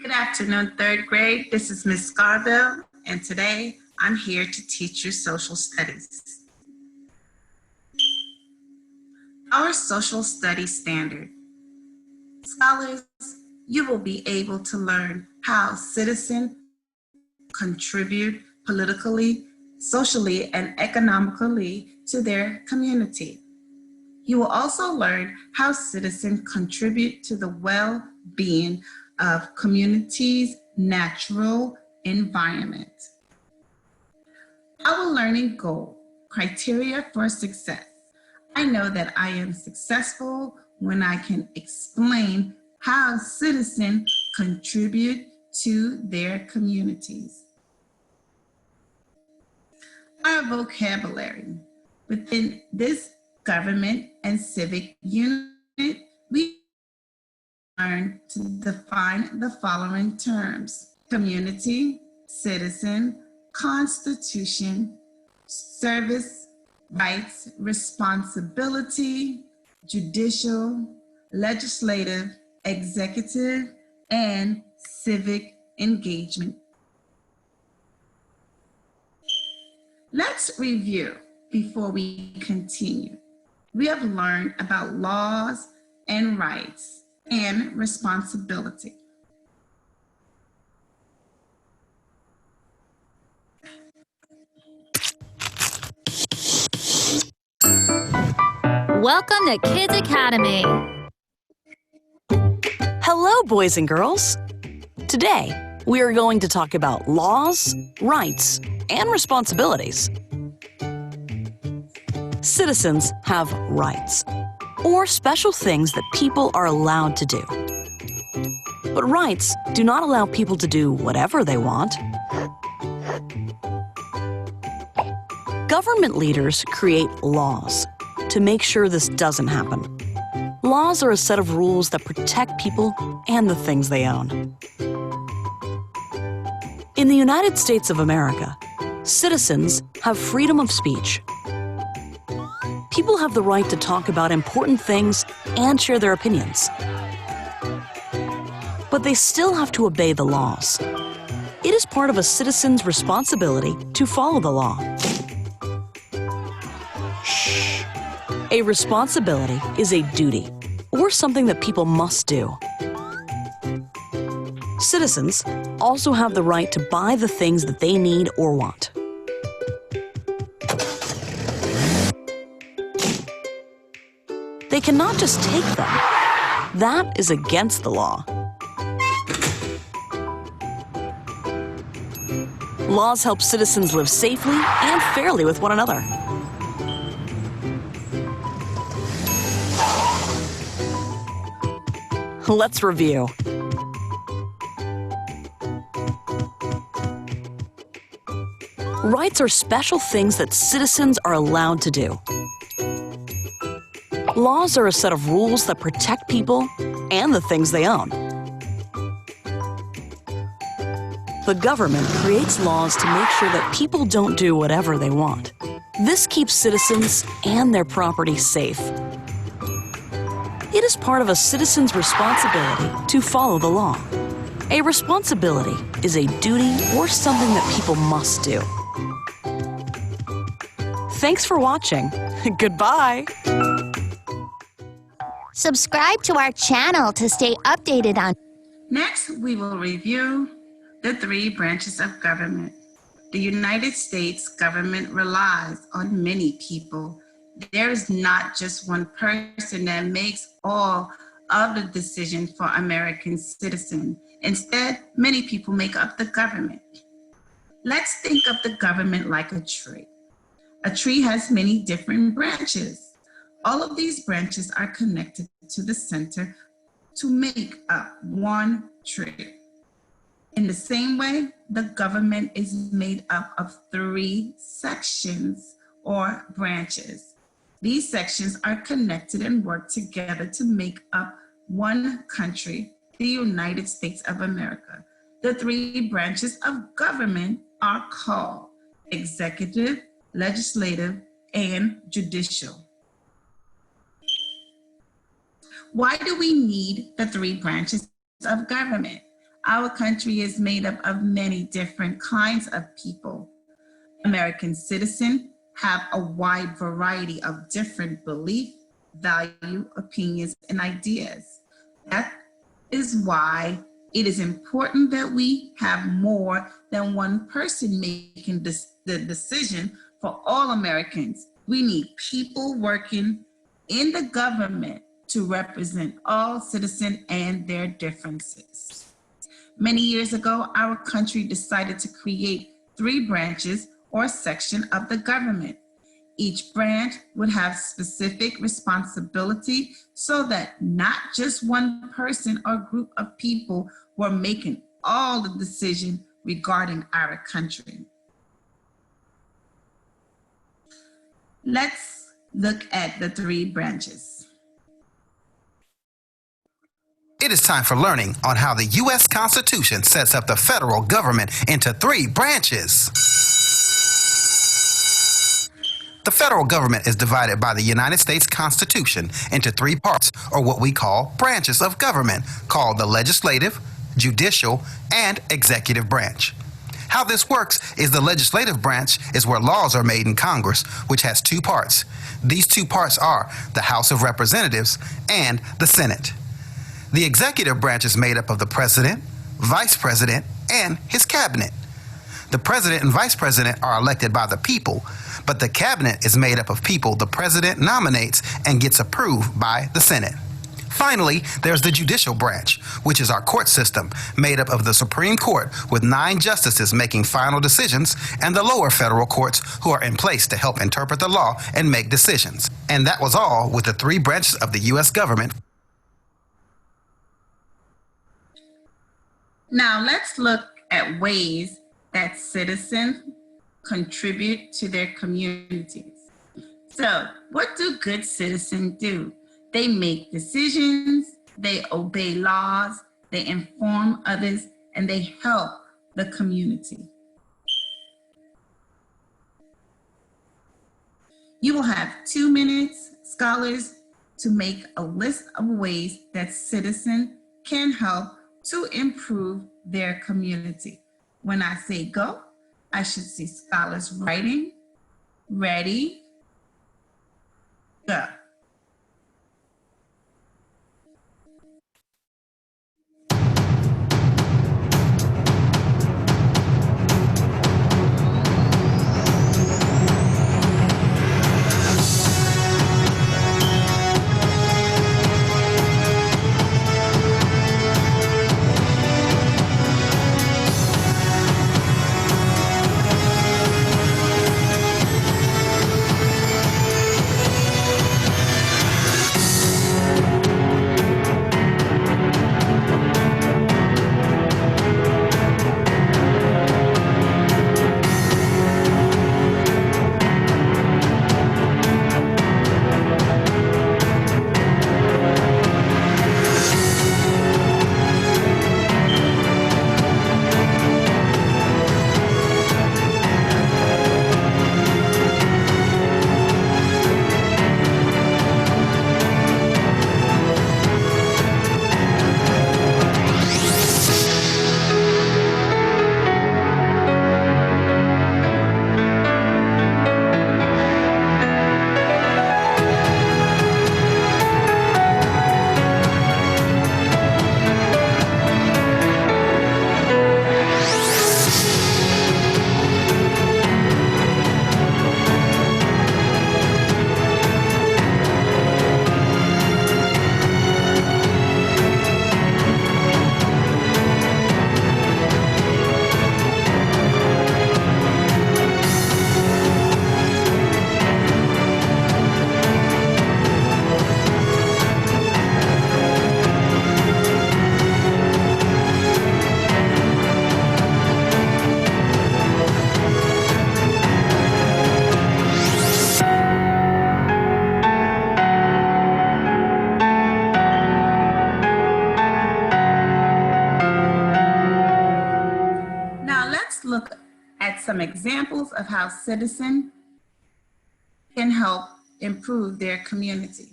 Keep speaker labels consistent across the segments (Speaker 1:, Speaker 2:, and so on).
Speaker 1: Good afternoon, third grade. This is Ms. Scarville, and today I'm here to teach you social studies. Our social studies standard. Scholars, you will be able to learn how citizens contribute politically, socially, and economically to their community. You will also learn how citizens contribute to the well-being of communities' natural environment. Our learning goal, criteria for success. I know that I am successful when I can explain how citizens contribute to their communities. Our vocabulary. Within this government and civic unit, we learn to define the following terms: community, citizen, constitution, service, rights, responsibility, judicial, legislative, executive, and civic engagement. Let's review before we continue. We have learned about laws and rights and responsibility.
Speaker 2: Welcome to Kids Academy.
Speaker 3: Hello, boys and girls. Today, we are going to talk about laws, rights, and responsibilities. Citizens have rights, or special things that people are allowed to do. But rights do not allow people to do whatever they want. Government leaders create laws to make sure this doesn't happen. Laws are a set of rules that protect people and the things they own. In the United States of America, citizens have freedom of speech. People have the right to talk about important things and share their opinions. But they still have to obey the laws. It is part of a citizen's responsibility to follow the law. Shh. A responsibility is a duty, or something that people must do. Citizens also have the right to buy the things that they need or want. They cannot just take them. That is against the law. Laws help citizens live safely and fairly with one another. Let's review. Rights are special things that citizens are allowed to do. Laws are a set of rules that protect people and the things they own. The government creates laws to make sure that people don't do whatever they want. This keeps citizens and their property safe. It is part of a citizen's responsibility to follow the law. A responsibility is a duty or something that people must do. Thanks for watching. Goodbye.
Speaker 2: Subscribe to our channel to stay updated on.
Speaker 1: Next, we will review the three branches of government. The United States government relies on many people. There is not just one person that makes all of the decisions for American citizens. Instead, many people make up the government. Let's think of the government like a tree. A tree has many different branches. All of these branches are connected to the center to make up one tree. In the same way, the government is made up of three sections or branches. These sections are connected and work together to make up one country, the United States of America. The three branches of government are called executive, legislative, and judicial. Why do we need the three branches of government? Our country is made up of many different kinds of people. American citizens have a wide variety of different beliefs, values, opinions, and ideas. That is why it is important that we have more than one person making the decision for all Americans. We need people working in the government to represent all citizens and their differences. Many years ago, our country decided to create 3 branches or section of the government. Each branch would have specific responsibility so that not just one person or group of people were making all the decisions regarding our country. Let's look at the 3 branches.
Speaker 4: It is time for learning on how the U.S. Constitution sets up the federal government into 3 branches. The federal government is divided by the United States Constitution into 3 parts, or what we call branches of government, called the legislative, judicial, and executive branch. How this works is the legislative branch is where laws are made in Congress, which has 2 parts. These 2 parts are the House of Representatives and the Senate. The executive branch is made up of the president, vice president, and his cabinet. The president and vice president are elected by the people, but the cabinet is made up of people the president nominates and gets approved by the Senate. Finally, there's the judicial branch, which is our court system, made up of the Supreme Court with 9 justices making final decisions and the lower federal courts who are in place to help interpret the law and make decisions. And that was all with the 3 branches of the U.S. government.
Speaker 1: Now let's look at ways that citizens contribute to their communities. So, what do good citizens do? They make decisions, they obey laws, they inform others, and they help the community. You will have 2 minutes, scholars, to make a list of ways that citizens can help to improve their community. When I say go, I should see scholars writing. Ready, go. Some examples of how citizens can help improve their community.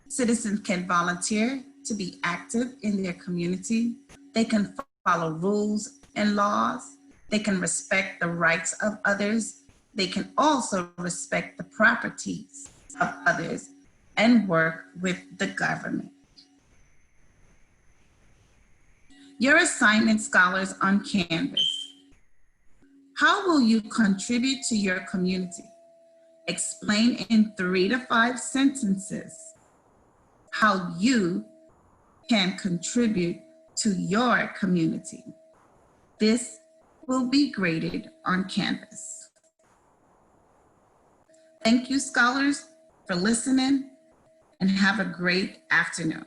Speaker 1: Citizens can volunteer to be active in their community. They can follow rules and laws. They can respect the rights of others. They can also respect the properties of others and work with the government. Your assignment, scholars, on Canvas. How will you contribute to your community? Explain in 3 to 5 sentences how you can contribute to your community. This will be graded on Canvas. Thank you, scholars, for listening, and have a great afternoon.